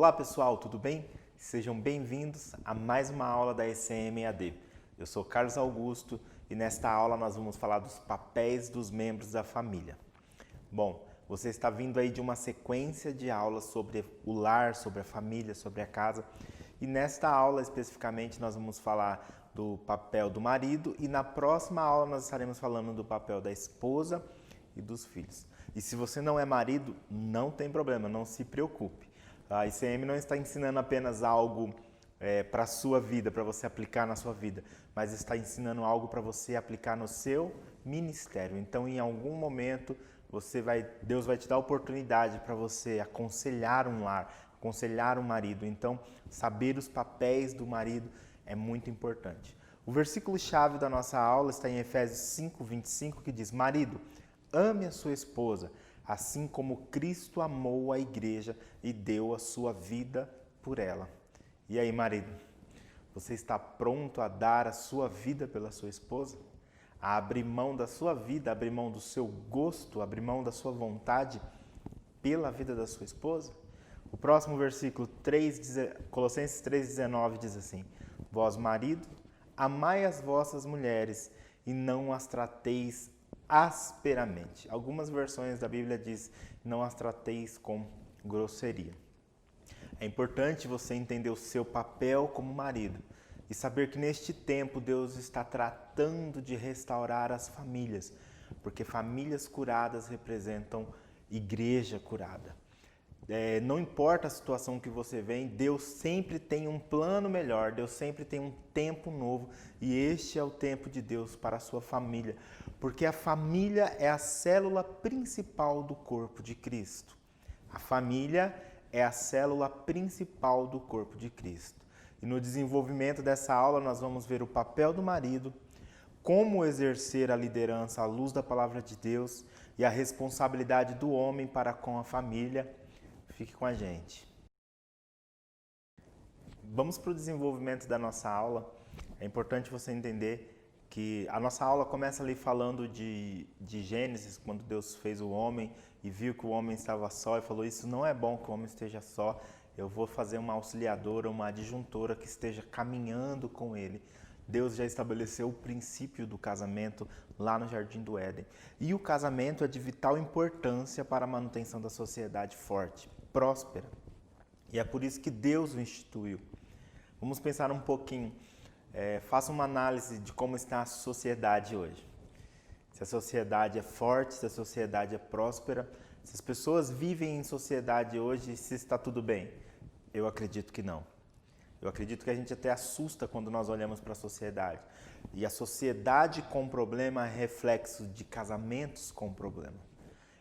Olá pessoal, tudo bem? Sejam bem-vindos a mais uma aula da ECM EAD. Eu sou Carlos Augusto e nesta aula nós vamos falar dos papéis dos membros da família. Bom, você está vindo aí de uma sequência de aulas sobre o lar, sobre a família, sobre a casa. E nesta aula especificamente nós vamos falar do papel do marido e na próxima aula nós estaremos falando do papel da esposa e dos filhos. E se você não é marido, não tem problema, não se preocupe. A ICM não está ensinando apenas algo para a sua vida, para você aplicar na sua vida, mas está ensinando algo para você aplicar no seu ministério. Então, em algum momento, Deus vai te dar a oportunidade para você aconselhar um lar, aconselhar um marido. Então, saber os papéis do marido é muito importante. O versículo-chave da nossa aula está em Efésios 5:25, que diz: Marido, ame a sua esposa, assim como Cristo amou a igreja e deu a sua vida por ela. E aí, marido, você está pronto a dar a sua vida pela sua esposa? A abrir mão da sua vida, abrir mão do seu gosto, abrir mão da sua vontade pela vida da sua esposa? O próximo versículo, Colossenses 3,19 diz assim: Vós, marido, amai as vossas mulheres e não as trateis asperamente. Algumas versões da Bíblia diz: não as trateis com grosseria. É importante você entender o seu papel como marido e saber que neste tempo Deus está tratando de restaurar as famílias, porque famílias curadas representam igreja curada. Não importa a situação que você vem, Deus sempre tem um plano melhor, Deus sempre tem um tempo novo e este é o tempo de Deus para a sua família, porque a família é a célula principal do corpo de Cristo. A família é a célula principal do corpo de Cristo. E no desenvolvimento dessa aula nós vamos ver o papel do marido, como exercer a liderança à luz da palavra de Deus e a responsabilidade do homem para com a família. Fique com a gente. Vamos para o desenvolvimento da nossa aula. É importante você entender que a nossa aula começa ali falando de Gênesis, quando Deus fez o homem e viu que o homem estava só e falou: isso não é bom que o homem esteja só, eu vou fazer uma auxiliadora, uma adjuntora que esteja caminhando com ele. Deus já estabeleceu o princípio do casamento lá no Jardim do Éden. E o casamento é de vital importância para a manutenção da sociedade forte, próspera. E é por isso que Deus o instituiu. Vamos pensar um pouquinho. Faça uma análise de como está a sociedade hoje. Se a sociedade é forte, se a sociedade é próspera, se as pessoas vivem em sociedade hoje, se está tudo bem. Eu acredito que não. Eu acredito que a gente até assusta quando nós olhamos para a sociedade. E a sociedade com problema é reflexo de casamentos com problema.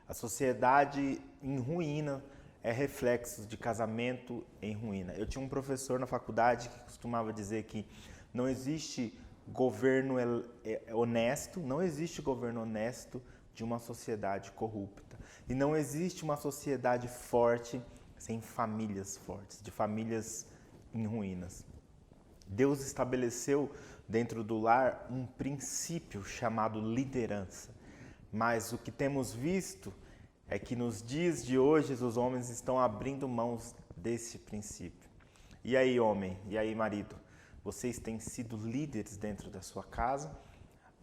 A sociedade em ruína é reflexo de casamento em ruína. Eu tinha um professor na faculdade que costumava dizer que não existe governo honesto, não existe governo honesto de uma sociedade corrupta. E não existe uma sociedade forte sem famílias fortes, de famílias em ruínas. Deus estabeleceu dentro do lar um princípio chamado liderança. Mas o que temos visto é que nos dias de hoje os homens estão abrindo mãos desse princípio. E aí, homem? E aí, marido? Vocês têm sido líderes dentro da sua casa?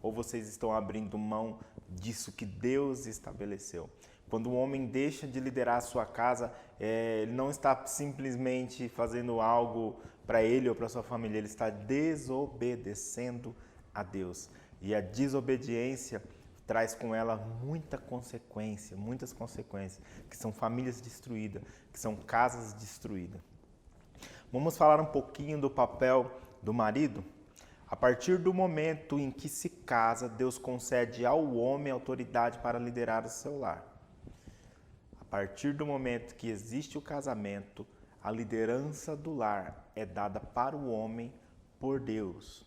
Ou vocês estão abrindo mão disso que Deus estabeleceu? Quando o homem deixa de liderar a sua casa, ele não está simplesmente fazendo algo para ele ou para sua família, ele está desobedecendo a Deus. E a desobediência traz com ela muitas consequências, que são famílias destruídas, que são casas destruídas. Vamos falar um pouquinho do papel do marido? A partir do momento em que se casa, Deus concede ao homem autoridade para liderar o seu lar. A partir do momento que existe o casamento, a liderança do lar é dada para o homem por Deus.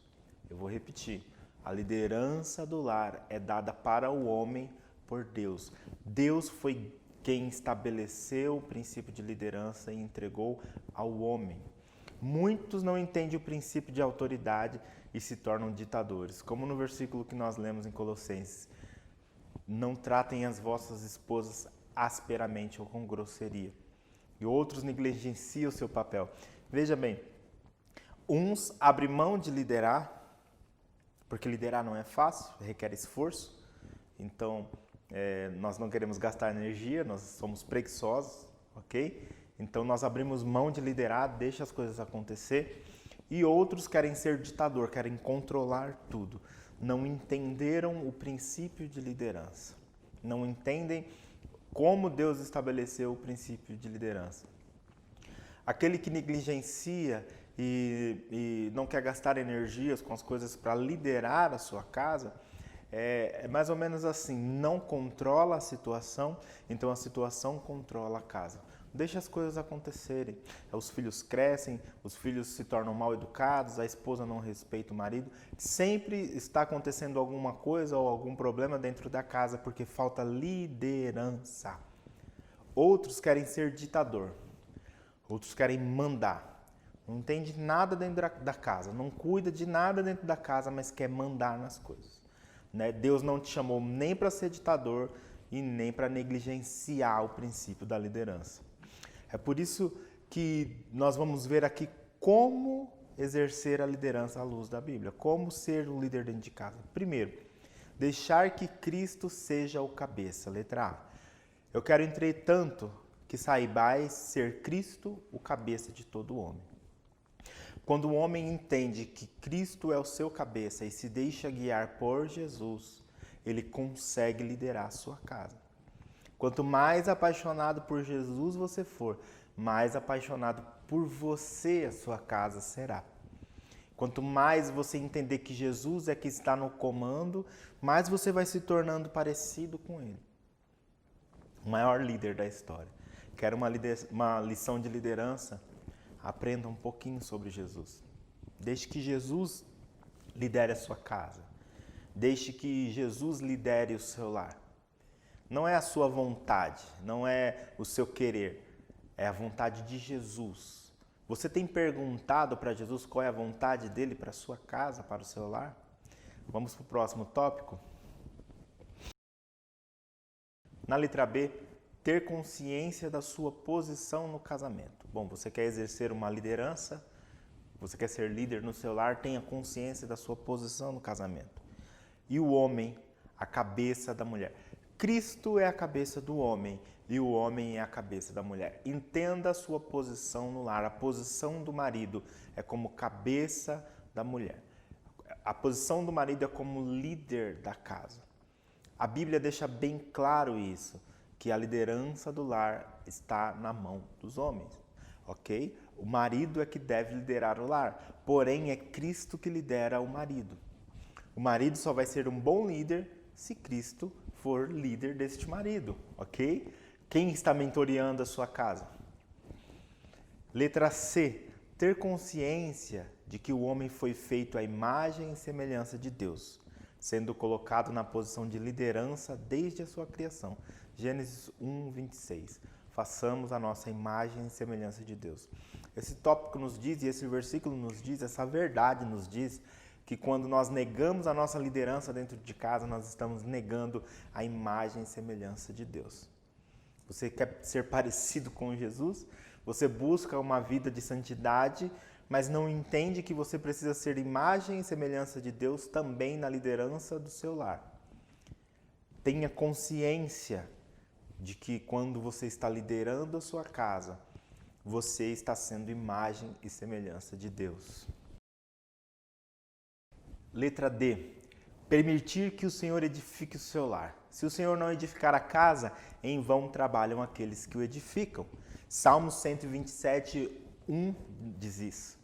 Eu vou repetir. A liderança do lar é dada para o homem por Deus. Deus foi quem estabeleceu o princípio de liderança e entregou ao homem. Muitos não entendem o princípio de autoridade e se tornam ditadores. Como no versículo que nós lemos em Colossenses. Não tratem as vossas esposas asperamente ou com grosseria. e outros negligenciam o seu papel. Veja bem, uns abrem mão de liderar, porque liderar não é fácil, requer esforço. Então, nós não queremos gastar energia, nós somos preguiçosos, ok? Então, nós abrimos mão de liderar, deixa as coisas acontecer. E outros querem ser ditador, querem controlar tudo. Não entenderam o princípio de liderança. Não entendem como Deus estabeleceu o princípio de liderança. Aquele que negligencia e não quer gastar energias com as coisas para liderar a sua casa, é mais ou menos assim, não controla a situação, então a situação controla a casa. Deixa as coisas acontecerem. Os filhos crescem, os filhos se tornam mal educados, a esposa não respeita o marido. Sempre está acontecendo alguma coisa ou algum problema dentro da casa porque falta liderança. Outros querem ser ditador, outros querem mandar. Não entende nada dentro da casa, não cuida de nada dentro da casa, mas quer mandar nas coisas. Deus não te chamou nem para ser ditador e nem para negligenciar o princípio da liderança. É por isso que nós vamos ver aqui como exercer a liderança à luz da Bíblia, como ser um líder dentro de casa. Primeiro, deixar que Cristo seja o cabeça, letra A. Eu quero, entretanto, que saibais ser Cristo o cabeça de todo homem. Quando o homem entende que Cristo é o seu cabeça e se deixa guiar por Jesus, ele consegue liderar a sua casa. Quanto mais apaixonado por Jesus você for, mais apaixonado por você a sua casa será. Quanto mais você entender que Jesus é que está no comando, mais você vai se tornando parecido com Ele. O maior líder da história. Quer uma lição de liderança? Aprenda um pouquinho sobre Jesus. Deixe que Jesus lidere a sua casa. Deixe que Jesus lidere o seu lar. Não é a sua vontade, não é o seu querer, é a vontade de Jesus. Você tem perguntado para Jesus qual é a vontade dele para a sua casa, para o seu lar? Vamos para o próximo tópico. Na letra B, ter consciência da sua posição no casamento. Bom, você quer exercer uma liderança, você quer ser líder no seu lar, tenha consciência da sua posição no casamento. E o homem, a cabeça da mulher. Cristo é a cabeça do homem e o homem é a cabeça da mulher. Entenda a sua posição no lar. A posição do marido é como cabeça da mulher. A posição do marido é como líder da casa. A Bíblia deixa bem claro isso, que a liderança do lar está na mão dos homens, ok? O marido é que deve liderar o lar, porém é Cristo que lidera o marido. O marido só vai ser um bom líder se Cristo for líder deste marido, ok? Quem está mentoreando a sua casa? Letra C. Ter consciência de que o homem foi feito à imagem e semelhança de Deus, sendo colocado na posição de liderança desde a sua criação. Gênesis 1, 26. Façamos a nossa imagem e semelhança de Deus. Esse tópico nos diz, e esse versículo nos diz, essa verdade nos diz, que quando nós negamos a nossa liderança dentro de casa, nós estamos negando a imagem e semelhança de Deus. Você quer ser parecido com Jesus? Você busca uma vida de santidade, mas não entende que você precisa ser imagem e semelhança de Deus também na liderança do seu lar. Tenha consciência de que quando você está liderando a sua casa, você está sendo imagem e semelhança de Deus. Letra D. Permitir que o Senhor edifique o seu lar. Se o Senhor não edificar a casa, em vão trabalham aqueles que o edificam. Salmos 127, 1 diz isso.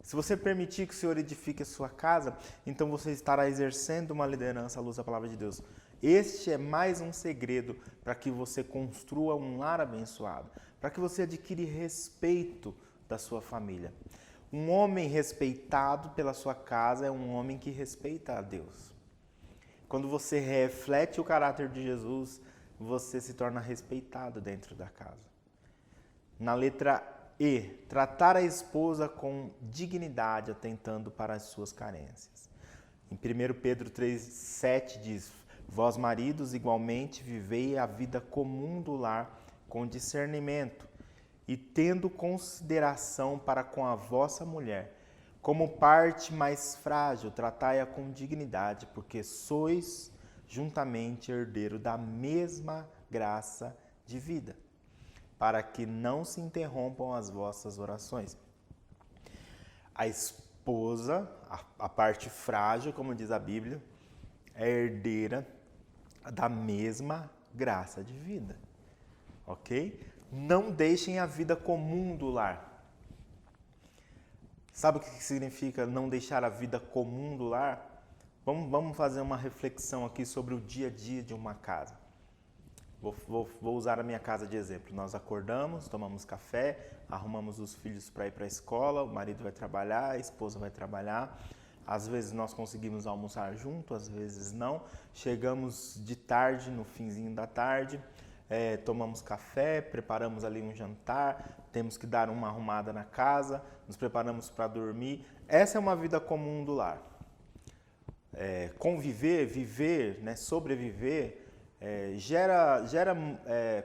Se você permitir que o Senhor edifique a sua casa, então você estará exercendo uma liderança à luz da palavra de Deus. Este é mais um segredo para que você construa um lar abençoado, para que você adquire respeito da sua família. Um homem respeitado pela sua casa é um homem que respeita a Deus. Quando você reflete o caráter de Jesus, você se torna respeitado dentro da casa. Na letra E, tratar a esposa com dignidade, atentando para as suas carências. Em 1 Pedro 3,7 diz: vós maridos igualmente vivei a vida comum do lar com discernimento, e tendo consideração para com a vossa mulher, como parte mais frágil, tratai-a com dignidade, porque sois juntamente herdeiro da mesma graça de vida, para que não se interrompam as vossas orações. A esposa, a parte frágil, como diz a Bíblia, é herdeira da mesma graça de vida, ok? Não deixem a vida comum do lar. Sabe o que significa não deixar a vida comum do lar? Vamos fazer uma reflexão aqui sobre o dia a dia de uma casa. Vou usar a minha casa de exemplo. Nós acordamos, tomamos café, arrumamos os filhos para ir para a escola, o marido vai trabalhar, a esposa vai trabalhar. Às vezes nós conseguimos almoçar junto, às vezes não. Chegamos de tarde, no finzinho da tarde, tomamos café, preparamos ali um jantar, temos que dar uma arrumada na casa, nos preparamos para dormir. Essa é uma vida comum do lar. Conviver, viver, né, sobreviver, gera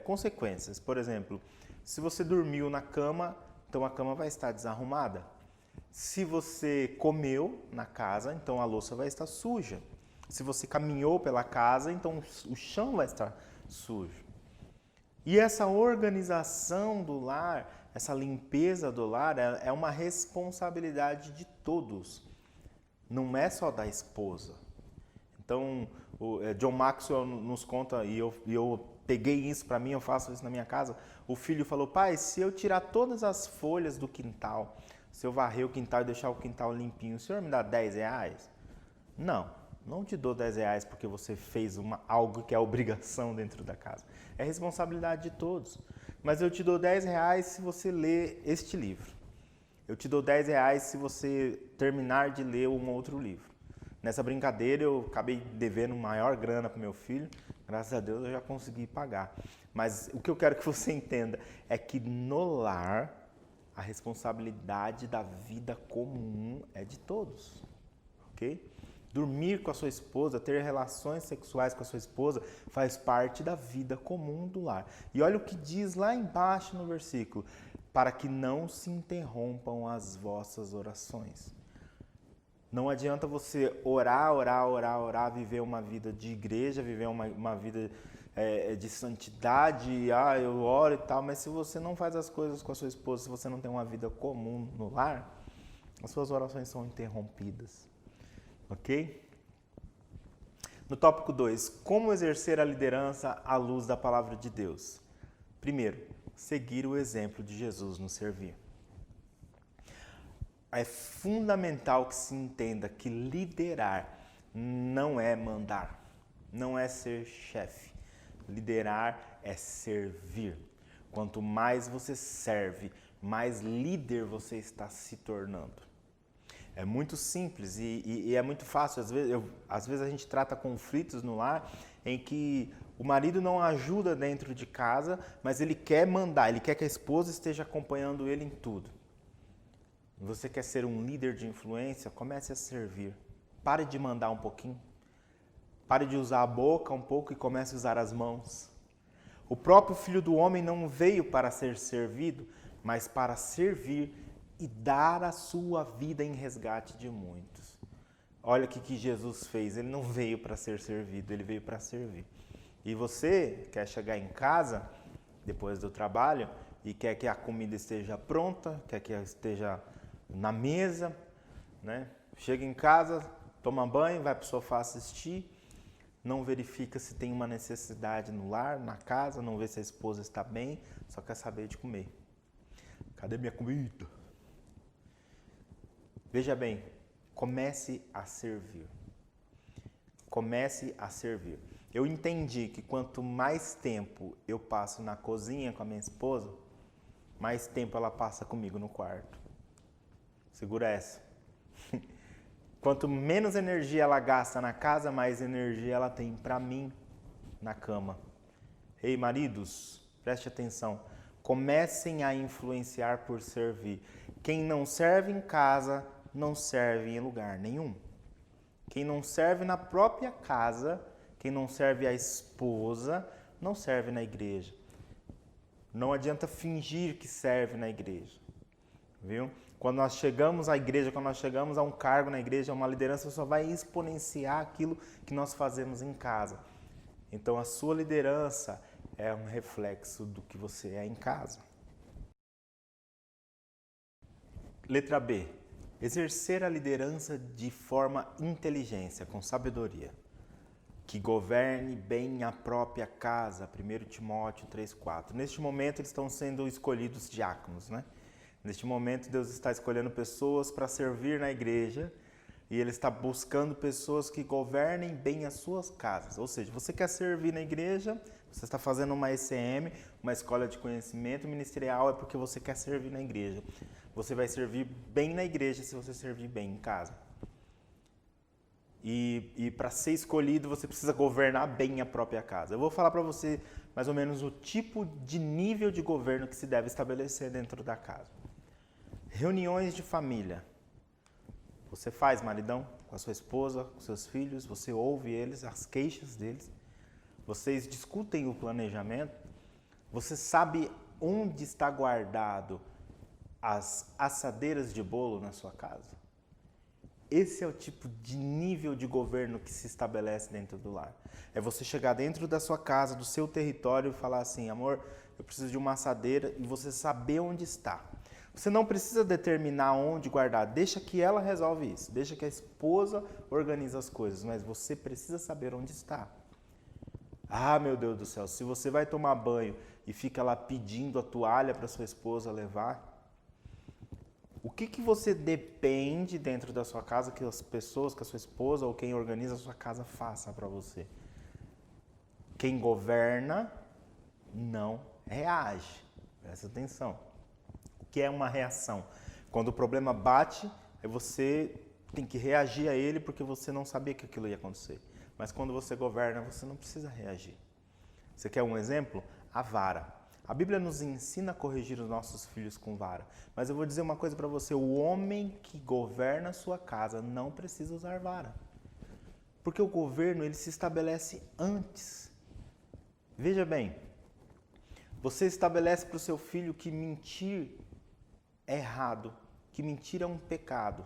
consequências. Por exemplo, se você dormiu na cama, então a cama vai estar desarrumada. Se você comeu na casa, então a louça vai estar suja. Se você caminhou pela casa, então o chão vai estar sujo. E essa organização do lar, essa limpeza do lar, é uma responsabilidade de todos. Não é só da esposa. Então, o John Maxwell nos conta, e eu peguei isso para mim, eu faço isso na minha casa. O filho falou: pai, se eu tirar todas as folhas do quintal, se eu varrer o quintal e deixar o quintal limpinho, o senhor me dá 10 reais? Não te dou 10 reais porque você fez algo que é obrigação dentro da casa. É responsabilidade de todos. Mas eu te dou 10 reais se você ler este livro. Eu te dou 10 reais se você terminar de ler um outro livro. Nessa brincadeira eu acabei devendo maior grana para o meu filho. Graças a Deus eu já consegui pagar. Mas o que eu quero que você entenda é que no lar, a responsabilidade da vida comum é de todos, ok? Dormir com a sua esposa, ter relações sexuais com a sua esposa, faz parte da vida comum do lar. E olha o que diz lá embaixo no versículo: para que não se interrompam as vossas orações. Não adianta você orar, viver uma vida de igreja, viver uma vida de santidade, eu oro e tal, mas se você não faz as coisas com a sua esposa, se você não tem uma vida comum no lar, as suas orações são interrompidas. Ok? No tópico 2, como exercer a liderança à luz da palavra de Deus? Primeiro, seguir o exemplo de Jesus no servir. É fundamental que se entenda que liderar não é mandar, não é ser chefe. Liderar é servir. Quanto mais você serve, mais líder você está se tornando. É muito simples e é muito fácil. Às vezes a gente trata conflitos no lar em que o marido não ajuda dentro de casa, mas ele quer mandar, ele quer que a esposa esteja acompanhando ele em tudo. Você quer ser um líder de influência? Comece a servir. Pare de mandar um pouquinho. Pare de usar a boca um pouco e comece a usar as mãos. O próprio Filho do Homem não veio para ser servido, mas para servir e dar a sua vida em resgate de muitos. Olha o que Jesus fez. Ele não veio para ser servido, ele veio para servir. E você quer chegar em casa, depois do trabalho, e quer que a comida esteja pronta, quer que ela esteja na mesa, né? Chega em casa, toma banho, vai para o sofá assistir, não verifica se tem uma necessidade no lar, na casa, não vê se a esposa está bem, só quer saber de comer. Cadê minha comida? Veja bem, comece a servir. Comece a servir. Eu entendi que quanto mais tempo eu passo na cozinha com a minha esposa, mais tempo ela passa comigo no quarto. Segura essa. Quanto menos energia ela gasta na casa, mais energia ela tem para mim na cama. Ei, maridos, preste atenção. Comecem a influenciar por servir. Quem não serve em casa, não serve em lugar nenhum. Quem não serve na própria casa, quem não serve a esposa, não serve na igreja. Não adianta fingir que serve na igreja, viu? Quando nós chegamos à igreja, quando nós chegamos a um cargo na igreja, a uma liderança, só vai exponenciar aquilo que nós fazemos em casa. Então a sua liderança é um reflexo do que você é em casa. Letra B. Exercer a liderança de forma inteligência, com sabedoria. Que governe bem a própria casa, 1 Timóteo 3,4. Neste momento eles estão sendo escolhidos diáconos, né? Neste momento Deus está escolhendo pessoas para servir na igreja e Ele está buscando pessoas que governem bem as suas casas. Ou seja, você quer servir na igreja, você está fazendo uma ECM, uma escola de conhecimento ministerial, é porque você quer servir na igreja. Você vai servir bem na igreja se você servir bem em casa. E para ser escolhido, você precisa governar bem a própria casa. Eu vou falar para você mais ou menos o tipo de nível de governo que se deve estabelecer dentro da casa. Reuniões de família. Você faz, maridão, com a sua esposa, com seus filhos, você ouve eles, as queixas deles. Vocês discutem o planejamento. Você sabe onde está guardado as assadeiras de bolo na sua casa? Esse é o tipo de nível de governo que se estabelece dentro do lar. É você chegar dentro da sua casa, do seu território e falar assim, amor, eu preciso de uma assadeira, e você saber onde está. Você não precisa determinar onde guardar, deixa que ela resolve isso, deixa que a esposa organiza as coisas, mas você precisa saber onde está. Ah, meu Deus do céu, se você vai tomar banho e fica lá pedindo a toalha para sua esposa levar, o que você depende dentro da sua casa que as pessoas, que a sua esposa ou quem organiza a sua casa faça para você? Quem governa não reage. Presta atenção. O que é uma reação? Quando o problema bate, você tem que reagir a ele porque você não sabia que aquilo ia acontecer. Mas quando você governa, você não precisa reagir. Você quer um exemplo? A vara. A Bíblia nos ensina a corrigir os nossos filhos com vara. Mas eu vou dizer uma coisa para você, o homem que governa a sua casa não precisa usar vara. Porque o governo, ele se estabelece antes. Veja bem, você estabelece para o seu filho que mentir é errado, que mentir é um pecado.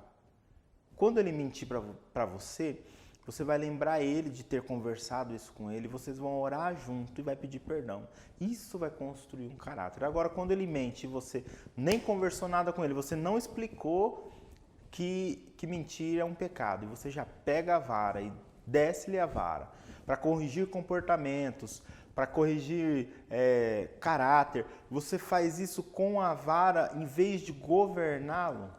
Quando ele mentir para você, você vai lembrar ele de ter conversado isso com ele, vocês vão orar junto e vai pedir perdão. Isso vai construir um caráter. Agora, quando ele mente e você nem conversou nada com ele, você não explicou que mentir é um pecado, e você já pega a vara e desce-lhe a vara para corrigir comportamentos, para corrigir caráter, você faz isso com a vara em vez de governá-lo.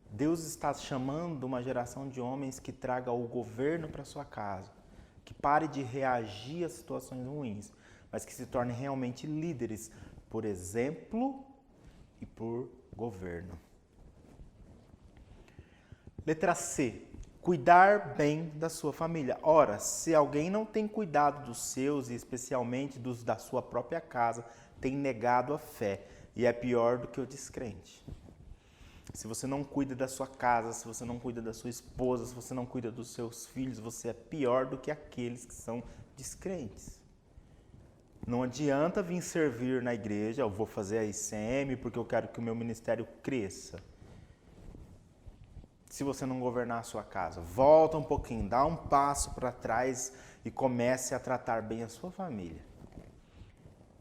Deus está chamando uma geração de homens que traga o governo para sua casa, que pare de reagir a situações ruins, mas que se tornem realmente líderes por exemplo e por governo. Letra C. Cuidar bem da sua família. Ora, se alguém não tem cuidado dos seus, e especialmente dos da sua própria casa, tem negado a fé e é pior do que o descrente. Se você não cuida da sua casa, se você não cuida da sua esposa, se você não cuida dos seus filhos, você é pior do que aqueles que são descrentes. Não adianta vir servir na igreja, eu vou fazer a ICM porque eu quero que o meu ministério cresça. Se você não governar a sua casa, volta um pouquinho, dá um passo para trás e comece a tratar bem a sua família.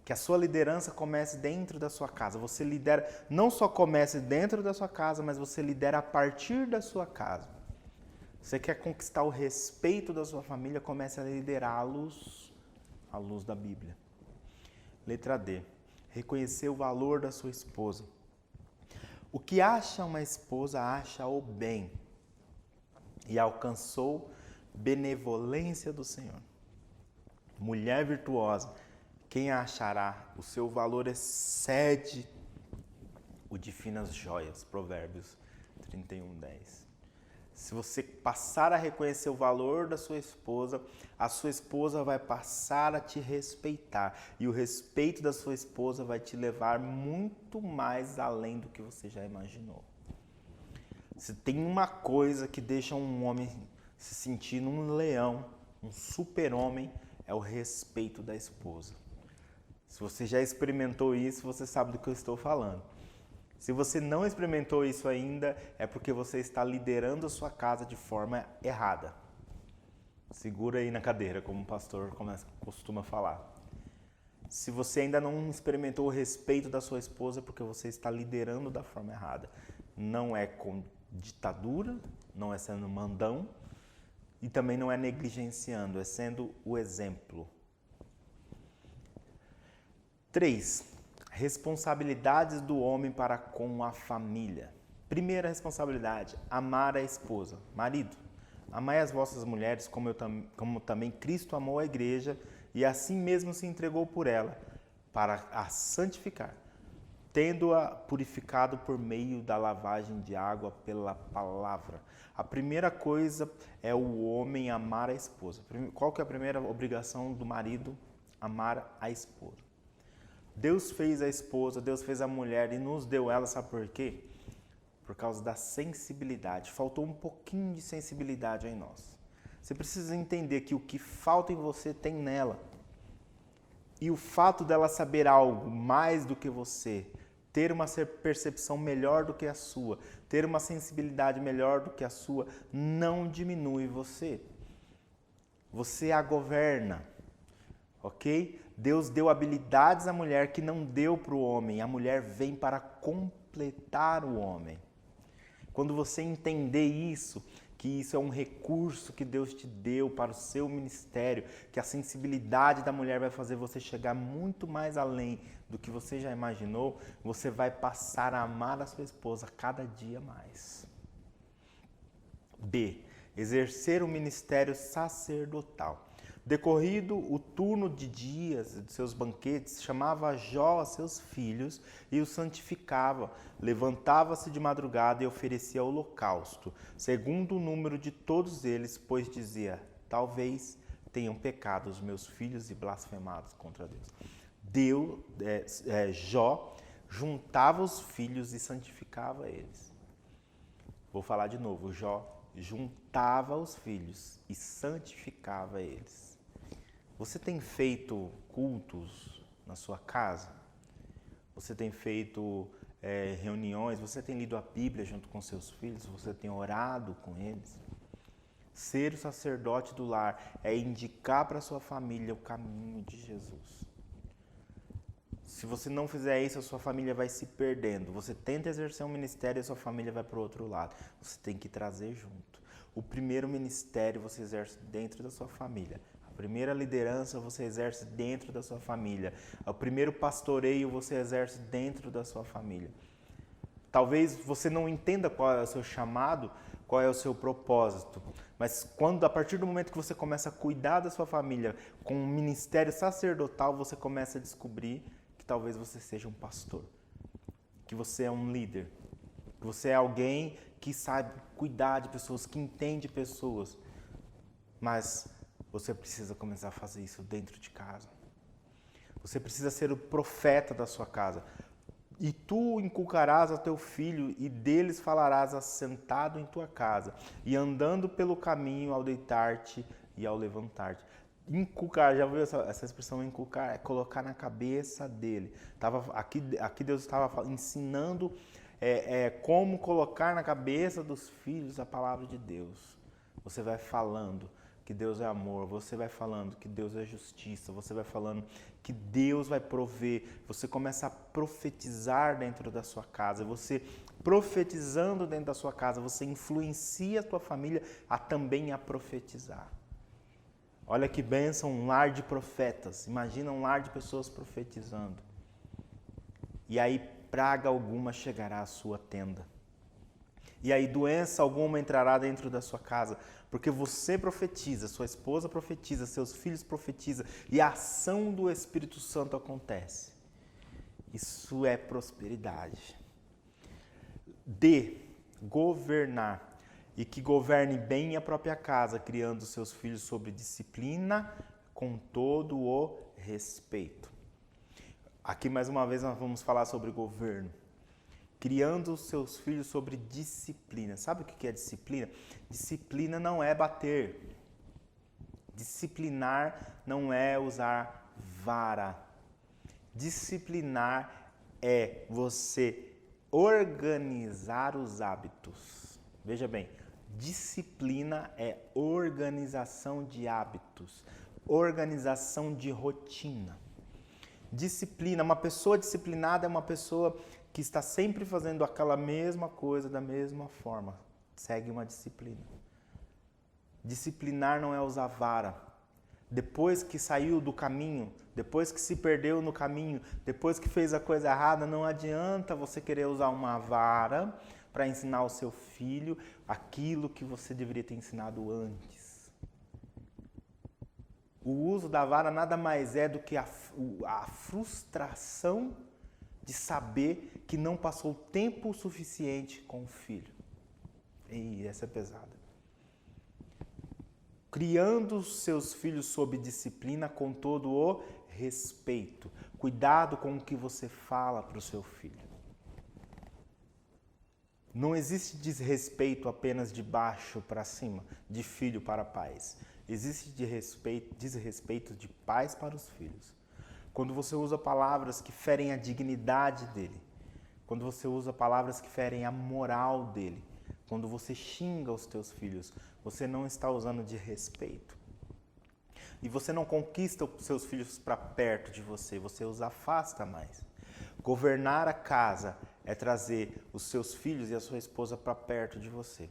Que a sua liderança comece dentro da sua casa. Você lidera, não só comece dentro da sua casa, mas você lidera a partir da sua casa. Você quer conquistar o respeito da sua família, comece a liderá-los à luz da Bíblia. Letra D. Reconhecer o valor da sua esposa. O que acha uma esposa, acha o bem e alcançou benevolência do Senhor. Mulher virtuosa, quem a achará? O seu valor excede o de finas joias. Provérbios 31:10. Se você passar a reconhecer o valor da sua esposa, a sua esposa vai passar a te respeitar. E o respeito da sua esposa vai te levar muito mais além do que você já imaginou. Se tem uma coisa que deixa um homem se sentindo um leão, um super-homem, é o respeito da esposa. Se você já experimentou isso, você sabe do que eu estou falando. Se você não experimentou isso ainda, é porque você está liderando a sua casa de forma errada. Segura aí na cadeira, como o pastor costuma falar. Se você ainda não experimentou o respeito da sua esposa, é porque você está liderando da forma errada. Não é com ditadura, não é sendo mandão e também não é negligenciando, é sendo o exemplo. 3. Responsabilidades do homem para com a família. Primeira responsabilidade, amar a esposa. Marido, amai as vossas mulheres como também Cristo amou a igreja e assim mesmo se entregou por ela, para a santificar, tendo-a purificado por meio da lavagem de água pela palavra. A primeira coisa é o homem amar a esposa. Qual que é a primeira obrigação do marido? Amar a esposa. Deus fez a esposa, Deus fez a mulher e nos deu ela, sabe por quê? Por causa da sensibilidade. Faltou um pouquinho de sensibilidade em nós. Você precisa entender que o que falta em você tem nela. E o fato dela saber algo mais do que você, ter uma percepção melhor do que a sua, ter uma sensibilidade melhor do que a sua, não diminui você. Você a governa, ok? Deus deu habilidades à mulher que não deu para o homem. A mulher vem para completar o homem. Quando você entender isso, que isso é um recurso que Deus te deu para o seu ministério, que a sensibilidade da mulher vai fazer você chegar muito mais além do que você já imaginou, você vai passar a amar a sua esposa cada dia mais. B. Exercer o ministério sacerdotal. Decorrido o turno de dias de seus banquetes, chamava Jó a seus filhos e os santificava. Levantava-se de madrugada e oferecia holocausto, segundo o número de todos eles, pois dizia, talvez tenham pecado os meus filhos e blasfemados contra Deus. Jó juntava os filhos e santificava eles. Vou falar de novo, Jó juntava os filhos e santificava eles. Você tem feito cultos na sua casa? Você tem feito reuniões? Você tem lido a Bíblia junto com seus filhos? Você tem orado com eles? Ser o sacerdote do lar é indicar para a sua família o caminho de Jesus. Se você não fizer isso, a sua família vai se perdendo. Você tenta exercer um ministério e a sua família vai para o outro lado. Você tem que trazer junto. O primeiro ministério você exerce dentro da sua família. A primeira liderança você exerce dentro da sua família. O primeiro pastoreio você exerce dentro da sua família. Talvez você não entenda qual é o seu chamado, qual é o seu propósito. Mas a partir do momento que você começa a cuidar da sua família com um ministério sacerdotal, você começa a descobrir que talvez você seja um pastor, que você é um líder, que você é alguém que sabe cuidar de pessoas, que entende pessoas. Mas você precisa começar a fazer isso dentro de casa. Você precisa ser o profeta da sua casa. E tu inculcarás a teu filho, e deles falarás assentado em tua casa, e andando pelo caminho ao deitar-te e ao levantar-te. Inculcar, já viu essa expressão inculcar? É colocar na cabeça dele. Aqui Deus estava ensinando como colocar na cabeça dos filhos a palavra de Deus. Você vai falando que Deus é amor, você vai falando que Deus é justiça, você vai falando que Deus vai prover, você começa a profetizar dentro da sua casa, você profetizando dentro da sua casa, você influencia a tua família a também a profetizar. Olha que bênção, um lar de profetas, imagina um lar de pessoas profetizando. E aí praga alguma chegará à sua tenda. E aí doença alguma entrará dentro da sua casa, porque você profetiza, sua esposa profetiza, seus filhos profetizam e a ação do Espírito Santo acontece. Isso é prosperidade. D. Governar. E que governe bem a própria casa, criando seus filhos sob disciplina, com todo o respeito. Aqui mais uma vez nós vamos falar sobre governo. Criando os seus filhos sobre disciplina. Sabe o que é disciplina? Disciplina não é bater. Disciplinar não é usar vara. Disciplinar é você organizar os hábitos. Veja bem, disciplina é organização de hábitos, organização de rotina. Disciplina, uma pessoa disciplinada é uma pessoa que está sempre fazendo aquela mesma coisa da mesma forma. Segue uma disciplina. Disciplinar não é usar vara. Depois que saiu do caminho, depois que se perdeu no caminho, depois que fez a coisa errada, não adianta você querer usar uma vara para ensinar ao seu filho aquilo que você deveria ter ensinado antes. O uso da vara nada mais é do que a frustração de saber que não passou tempo suficiente com o filho. E essa é pesada. Criando seus filhos sob disciplina com todo o respeito. Cuidado com o que você fala para o seu filho. Não existe desrespeito apenas de baixo para cima, de filho para pais. Existe desrespeito de pais para os filhos. Quando você usa palavras que ferem a dignidade dele, quando você usa palavras que ferem a moral dele, quando você xinga os teus filhos, você não está usando de respeito. E você não conquista os seus filhos para perto de você, você os afasta mais. Governar a casa é trazer os seus filhos e a sua esposa para perto de você.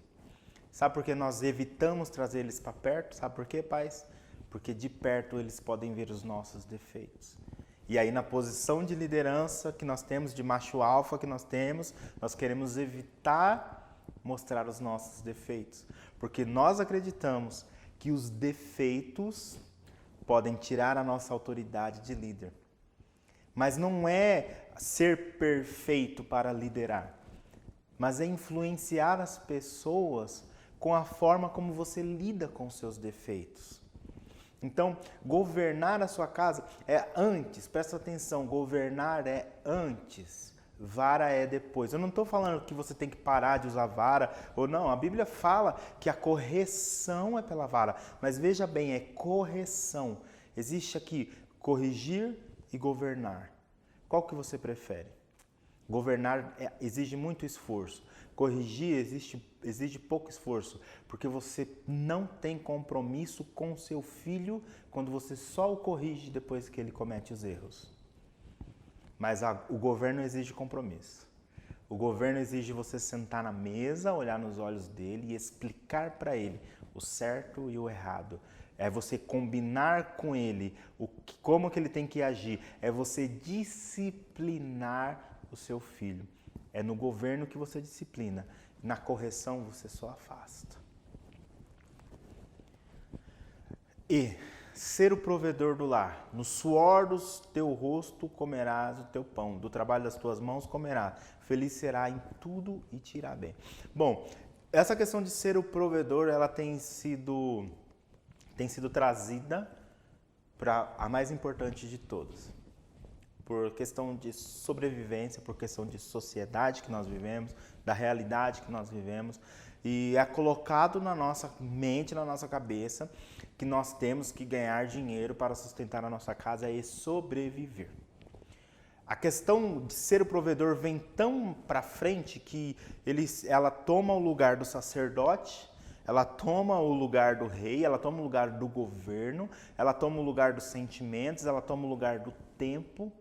Sabe por que nós evitamos trazer eles para perto? Sabe por quê, pais? Porque de perto eles podem ver os nossos defeitos. E aí na posição de liderança que nós temos, de macho alfa que nós temos, nós queremos evitar mostrar os nossos defeitos. Porque nós acreditamos que os defeitos podem tirar a nossa autoridade de líder. Mas não é ser perfeito para liderar, mas é influenciar as pessoas com a forma como você lida com seus defeitos. Então, governar a sua casa é antes, presta atenção, governar é antes, vara é depois. Eu não estou falando que você tem que parar de usar vara ou não, a Bíblia fala que a correção é pela vara, mas veja bem, é correção. Existe aqui corrigir e governar. Qual que você prefere? Governar exige muito esforço. Corrigir exige pouco esforço, porque você não tem compromisso com seu filho quando você só o corrige depois que ele comete os erros. Mas o governo exige compromisso. O governo exige você sentar na mesa, olhar nos olhos dele e explicar para ele o certo e o errado. É você combinar com ele como que ele tem que agir. É você disciplinar o seu filho. É no governo que você disciplina. Na correção você só afasta. E ser o provedor do lar. No suor do teu rosto comerás o teu pão. Do trabalho das tuas mãos comerás. Feliz será em tudo e te irá bem. Bom, essa questão de ser o provedor, ela tem sido trazida para a mais importante de todas. Por questão de sobrevivência, por questão de sociedade que nós vivemos, da realidade que nós vivemos. E é colocado na nossa mente, na nossa cabeça, que nós temos que ganhar dinheiro para sustentar a nossa casa e sobreviver. A questão de ser o provedor vem tão para frente que ela toma o lugar do sacerdote, ela toma o lugar do rei, ela toma o lugar do governo, ela toma o lugar dos sentimentos, ela toma o lugar do tempo.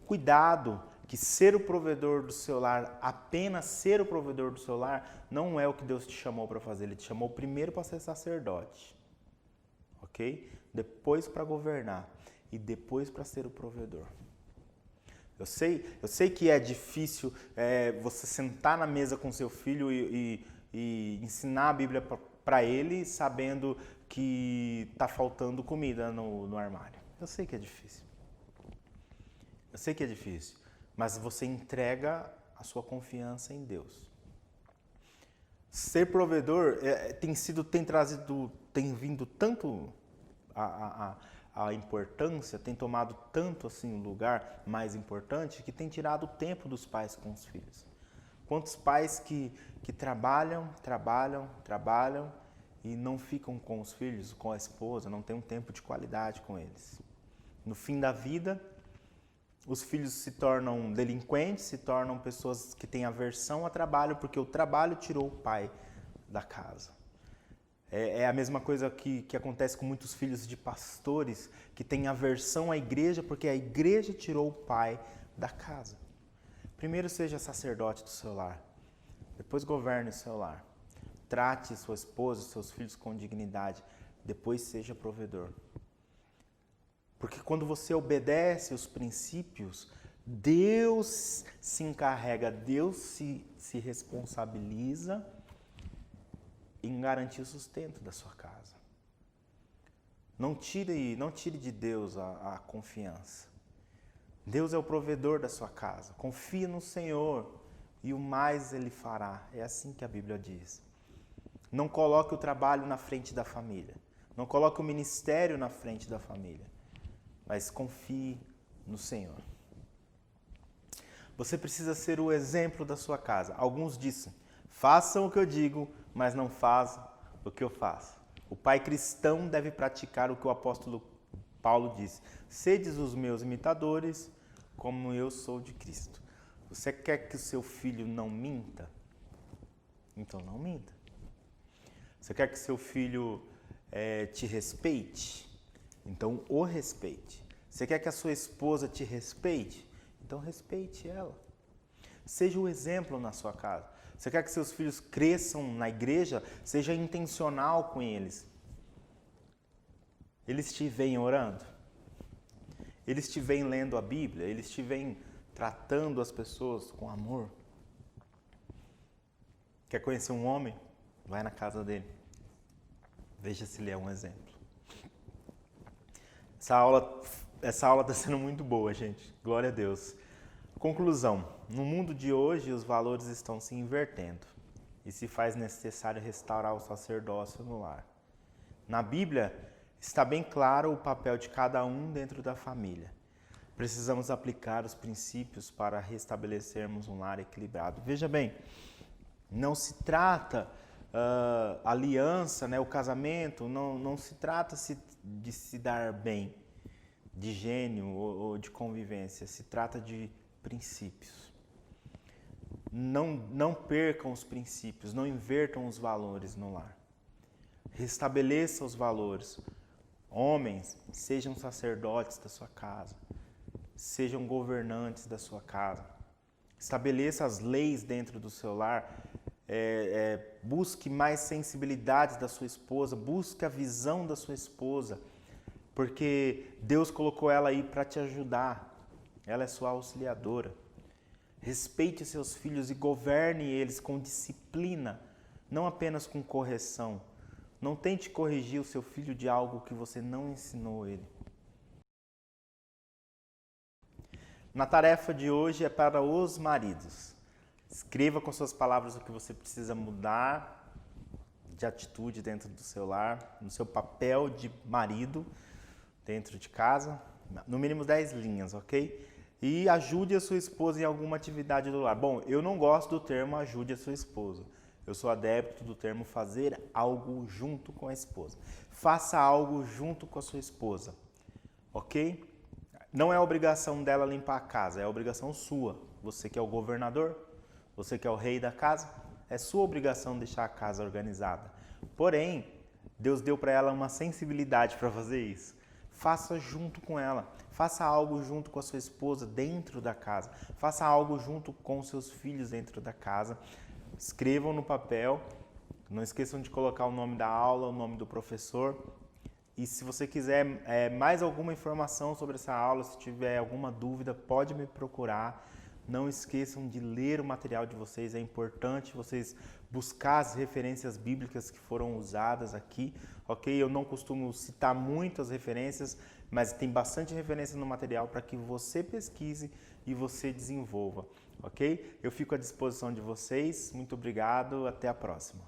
Cuidado, que ser o provedor do seu lar, apenas ser o provedor do seu lar, não é o que Deus te chamou para fazer. Ele te chamou primeiro para ser sacerdote, ok? Depois para governar e depois para ser o provedor. Eu sei que é difícil você sentar na mesa com seu filho e ensinar a Bíblia para ele sabendo que está faltando comida no armário. Eu sei que é difícil. Eu sei que é difícil, mas você entrega a sua confiança em Deus. Ser provedor tem vindo tanto a importância, tem tomado tanto assim um lugar mais importante que tem tirado o tempo dos pais com os filhos. Quantos pais que trabalham e não ficam com os filhos, com a esposa, não tem um tempo de qualidade com eles. No fim da vida, os filhos se tornam delinquentes, se tornam pessoas que têm aversão ao trabalho, porque o trabalho tirou o pai da casa. É a mesma coisa que acontece com muitos filhos de pastores que têm aversão à igreja porque a igreja tirou o pai da casa. Primeiro seja sacerdote do seu lar, depois governe o seu lar. Trate sua esposa, seus filhos com dignidade, depois seja provedor. Porque quando você obedece os princípios, Deus se encarrega, Deus se responsabiliza em garantir o sustento da sua casa. Não tire de Deus a confiança. Deus é o provedor da sua casa. Confie no Senhor e o mais Ele fará. É assim que a Bíblia diz. Não coloque o trabalho na frente da família. Não coloque o ministério na frente da família. Mas confie no Senhor. Você precisa ser o exemplo da sua casa. Alguns dizem, façam o que eu digo, mas não façam o que eu faço. O pai cristão deve praticar o que o apóstolo Paulo disse. Sedes os meus imitadores, como eu sou de Cristo. Você quer que o seu filho não minta? Então não minta. Você quer que seu filho te respeite? Então o respeite. Você quer que a sua esposa te respeite? Então respeite ela. Seja o exemplo na sua casa. Você quer que seus filhos cresçam na igreja? Seja intencional com eles. Eles te veem orando? Eles te veem lendo a Bíblia? Eles te veem tratando as pessoas com amor? Quer conhecer um homem? Vai na casa dele. Veja se ele é um exemplo. Essa aula está sendo muito boa, gente. Glória a Deus. Conclusão. No mundo de hoje, os valores estão se invertendo e se faz necessário restaurar o sacerdócio no lar. Na Bíblia, está bem claro o papel de cada um dentro da família. Precisamos aplicar os princípios para restabelecermos um lar equilibrado. Veja bem, não se trata aliança, né, o casamento, não se trata de se dar bem, de gênio ou de convivência, se trata de princípios. Não percam os princípios, não invertam os valores no lar. Restabeleça os valores. Homens, sejam sacerdotes da sua casa, sejam governantes da sua casa. Estabeleça as leis dentro do seu lar. Busque mais sensibilidades da sua esposa, busque a visão da sua esposa, porque Deus colocou ela aí para te ajudar. Ela é sua auxiliadora. Respeite seus filhos e governe eles com disciplina, não apenas com correção. Não tente corrigir o seu filho de algo que você não ensinou ele. Na tarefa de hoje é para os maridos. Escreva com suas palavras o que você precisa mudar de atitude dentro do seu lar, no seu papel de marido dentro de casa. No mínimo 10 linhas, ok? E ajude a sua esposa em alguma atividade do lar. Bom, eu não gosto do termo ajude a sua esposa. Eu sou adepto do termo fazer algo junto com a esposa. Faça algo junto com a sua esposa, ok? Não é obrigação dela limpar a casa, é obrigação sua. Você que é o governador, você que é o rei da casa, é sua obrigação deixar a casa organizada. Porém, Deus deu para ela uma sensibilidade para fazer isso. Faça junto com ela. Faça algo junto com a sua esposa dentro da casa. Faça algo junto com os seus filhos dentro da casa. Escrevam no papel. Não esqueçam de colocar o nome da aula, o nome do professor. E se você quiser mais alguma informação sobre essa aula, se tiver alguma dúvida, pode me procurar. Não esqueçam de ler o material de vocês. É importante vocês buscar as referências bíblicas que foram usadas aqui, ok? Eu não costumo citar muitas referências, mas tem bastante referência no material para que você pesquise e você desenvolva, ok? Eu fico à disposição de vocês. Muito obrigado. Até a próxima.